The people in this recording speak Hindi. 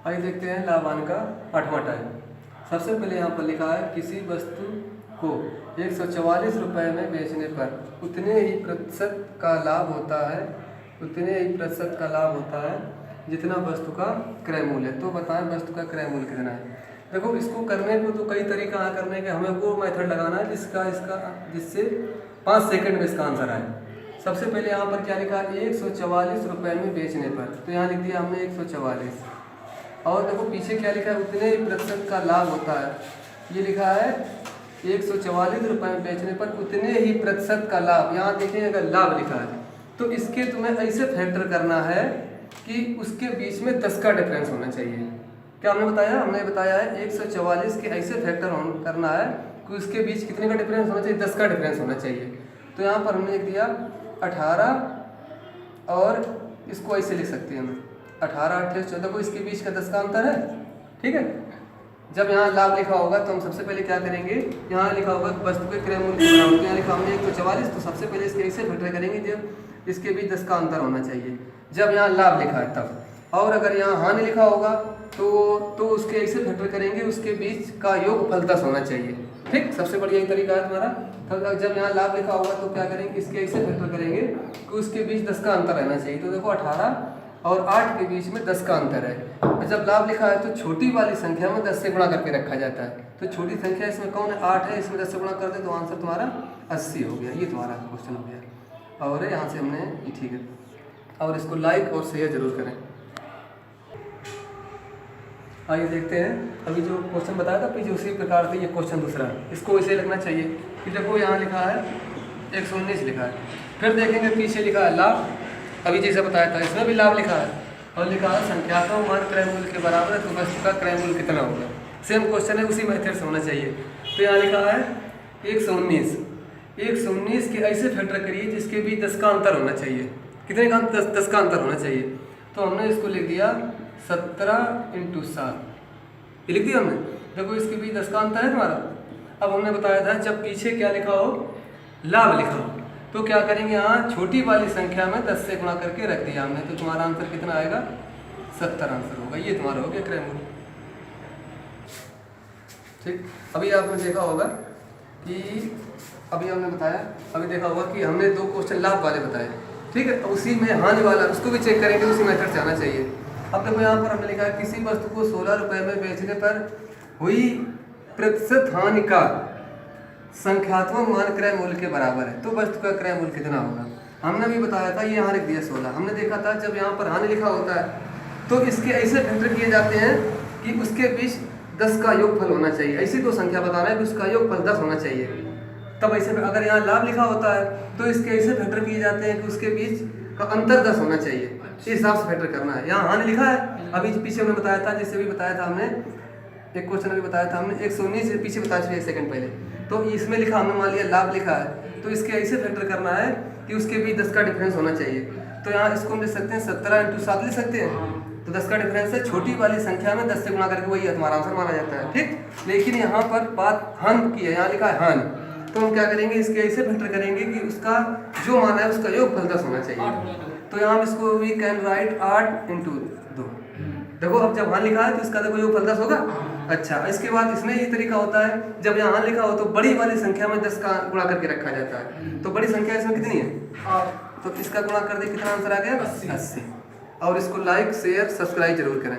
आइए देखते हैं लाभांश का 8वां टाइप। सबसे पहले यहाँ पर लिखा है किसी वस्तु को 144 रुपये में बेचने पर उतने ही प्रतिशत का लाभ होता है, उतने ही प्रतिशत का लाभ होता है जितना वस्तु का क्रय मूल्य है। तो बताएं वस्तु का क्रय मूल्य कितना है। देखो इसको करने को तो कई तरीका है करने के, हमें वो मेथड लगाना है जिससे 5 सेकंड में इसका आंसर आए। सबसे पहले यहाँ पर क्या लिखा है 144 रुपये में बेचने पर, तो यहाँ लिख दिया हमने 144। और देखो पीछे क्या लिखा है उतने ही प्रतिशत का लाभ होता है, ये लिखा है 144 रुपये में बेचने पर उतने ही प्रतिशत का लाभ। यहाँ देखिए अगर लाभ लिखा है तो इसके तुम्हें ऐसे फैक्टर करना है कि उसके बीच में 10 का डिफरेंस होना चाहिए। क्या हमने बताया है 144 के ऐसे फैक्टर करना है कि उसके बीच कितने का डिफरेंस होना चाहिए, 10 का डिफरेंस होना चाहिए। तो यहाँ पर हमने लिख दिया 18 और इसको ऐसे लिख सकते हैं हम 18, 28, 14 को इसके बीच का 10 का अंतर है। ठीक है, जब यहाँ लाभ लिखा होगा तो हम सबसे पहले क्या करेंगे, यहाँ लिखा होगा वस्तु के क्रय मूल्य के बराबर, तो यहाँ लिखा हमने 144, तो सबसे पहले इसके ऐसे फैक्टर करेंगे जब इसके बीच 10 का अंतर होना चाहिए, जब यहाँ लाभ लिखा है तब। और अगर यहाँ हानि लिखा होगा तो उसके ऐसे फैक्टर करेंगे उसके बीच का योगफल 10 होना चाहिए। ठीक, सबसे बढ़िया यही तरीका है तुम्हारा। तो जब यहाँ लाभ लिखा होगा तो क्या करेंगे, इसके ऐसे फैक्टर करेंगे कि उसके बीच 10 का अंतर रहना चाहिए। तो देखो 18 और 8 के बीच में 10 का अंतर है। और जब लाभ लिखा है तो छोटी वाली संख्या में 10 से गुणा करके रखा जाता है। तो छोटी संख्या इसमें कौन है, 8 है, इसमें 10 से गुणा कर दे तो आंसर तुम्हारा 80 हो गया। ये तुम्हारा क्वेश्चन हो गया। और यहाँ से हमने ये ठीक है, और इसको लाइक और शेयर जरूर करें। आइए देखते हैं, अभी जो क्वेश्चन बताया था पीछे उसी प्रकार से ये क्वेश्चन दूसरा है, इसको इसे लिखना चाहिए कि देखो यहाँ लिखा है 119 लिखा है, फिर देखेंगे पीछे लिखा है लाभ, अभी जैसे बताया था इसमें भी लाभ लिखा है और लिखा है संख्यात्मक मान क्रय मूल्य के बराबर है, तो वस्तु का क्रय मूल्य कितना होगा। सेम क्वेश्चन है, उसी मेथड से होना चाहिए। तो यहाँ लिखा है 119 के ऐसे फैक्टर करिए जिसके बीच 10 का अंतर होना चाहिए। कितने का 10 का अंतर होना चाहिए। तो हमने इसको लिख दिया 17 × 7, ये लिख दिया हमने। देखो इसके बीच 10 का अंतर है तुम्हारा। अब हमने बताया था जब पीछे क्या लिखा हो, लाभ लिखा हो, तो क्या करेंगे यहाँ छोटी वाली संख्या में 10 से गुणा करके रख दिया हमने, तो तुम्हारा आंसर कितना आएगा 70 आंसर होगा। ये तुम्हारा हो गया क्रय मूल्य। ठीक, अभी आपने देखा होगा कि अभी हमने बताया, अभी देखा होगा कि हमने 2 क्वेश्चन लाभ वाले बताए। ठीक है, उसी में हानि वाला उसको भी चेक करेंगे, उसी मेथड से आना चाहिए। अब देखो यहाँ पर हमने लिखा है किसी वस्तु को 16 रुपये में बेचने पर हुई प्रतिशत हानि का संख्यात्मक मान क्रय मूल्य के बराबर है, तो वस्तु का क्रय मूल्य कितना होगा। हमने भी बताया था, ये यहाँ लिख दिया 16। हमने देखा था जब यहाँ पर हानि लिखा होता है तो इसके ऐसे फैक्टर किए जाते हैं कि उसके बीच 10 का योगफल होना चाहिए। ऐसी तो संख्या बताना है कि उसका योगफल 10 होना चाहिए। तब ऐसे अगर यहाँ लाभ लिखा होता है तो इसके ऐसे फैक्टर किए जाते हैं कि उसके बीच का अंतर 10 होना चाहिए। इस हिसाब से फैक्टर करना है। यहाँ हानि लिखा है, अभी पीछे हमने बताया था, जिससे भी बताया था हमने, एक क्वेश्चन अभी बताया था हमने 119 से पीछे बताया था 1 सेकंड पहले। तो इसमें लिखा हमने मान लिया लाभ लिखा है, तो इसके ऐसे फैक्टर करना है कि उसके बीच 10 का डिफरेंस होना चाहिए। तो यहाँ इसको हम लिख सकते हैं 17 × 7 लिख सकते हैं, तो 10 का डिफरेंस है, छोटी वाली संख्या में 10 से गुणा करके वही तुम्हारा आंसर माना जाता है। ठीक, लेकिन यहाँ पर बात हानि की है, यहाँ लिखा है हानि, तो हम क्या करेंगे इसके ऐसे फैक्टर करेंगे कि उसका जो माना है उसका योगफल 10 होना चाहिए। तो यहाँ इसको वी कैन राइट 8 × 2। देखो अब जब हानि लिखा है तो इसका देखो योगफल 10 होगा। अच्छा, इसके बाद इसमें ये तरीका होता है, जब यहाँ हानि लिखा हो तो बड़ी वाली संख्या में 10 का गुणा करके रखा जाता है। तो बड़ी संख्या इसमें कितनी है, तो इसका गुणा कर दे कितना आंसर आ गया 80। और इसको लाइक शेयर सब्सक्राइब जरूर करें।